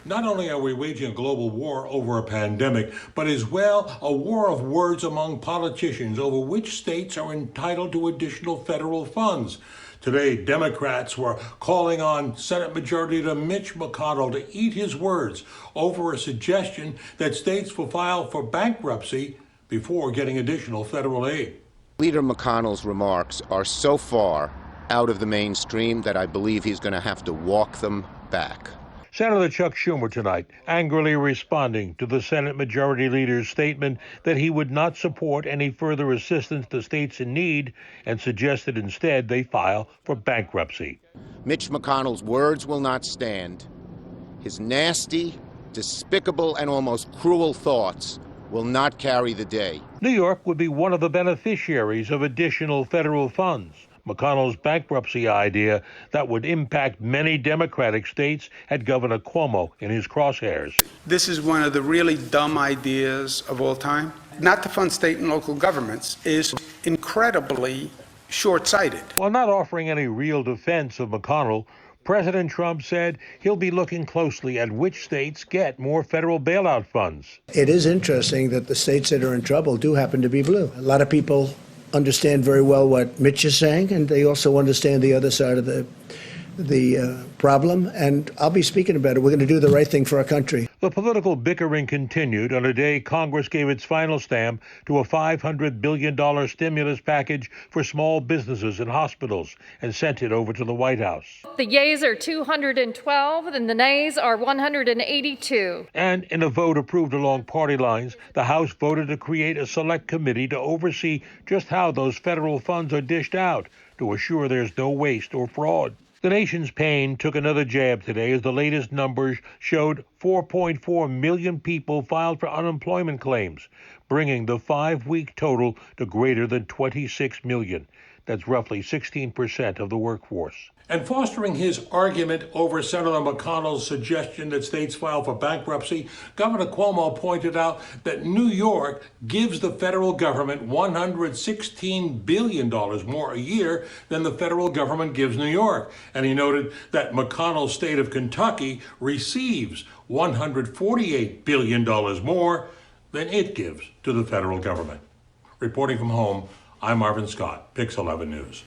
Not only are we waging a global war over a pandemic, but as well a war of words among politicians over which states are entitled to additional federal funds. Today, Democrats were calling on Senate Majority Leader Mitch McConnell to eat his words over a suggestion that states will file for bankruptcy before getting additional federal aid. Leader McConnell's remarks are so far out of the mainstream that I believe he's going to have to walk them back. Senator Chuck Schumer tonight angrily responding to the Senate Majority Leader's statement that he would not support any further assistance to states in need and suggested instead they file for bankruptcy. Mitch McConnell's words will not stand. His nasty, despicable, and almost cruel thoughts will not carry the day. New York would be one of the beneficiaries of additional federal funds. McConnell's bankruptcy idea that would impact many Democratic states had Governor Cuomo in his crosshairs. This is one of the really dumb ideas of all time. Not to fund state and local governments is incredibly short-sighted. While not offering any real defense of McConnell, President Trump said he'll be looking closely at which states get more federal bailout funds. It is interesting that the states that are in trouble do happen to be blue. A lot of people understand very well what Mitch is saying, and they also understand the other side of the problem, and I'll be speaking about it. We're going to do the right thing for our country. The political bickering continued on a day Congress gave its final stamp to a $500 billion stimulus package for small businesses and hospitals and sent it over to the White House. The yeas are 212 and the nays are 182. And in a vote approved along party lines, the House voted to create a select committee to oversee just how those federal funds are dished out to assure there's no waste or fraud. The nation's pain took another jab today as the latest numbers showed 4.4 million people filed for unemployment claims, bringing the 5-week total to greater than 26 million. That's roughly 16% of the workforce. And fostering his argument over Senator McConnell's suggestion that states file for bankruptcy, Governor Cuomo pointed out that New York gives the federal government $116 billion more a year than the federal government gives New York. And he noted that McConnell's state of Kentucky receives $148 billion more than it gives to the federal government. Reporting from home, I'm Marvin Scott, Pix 11 News.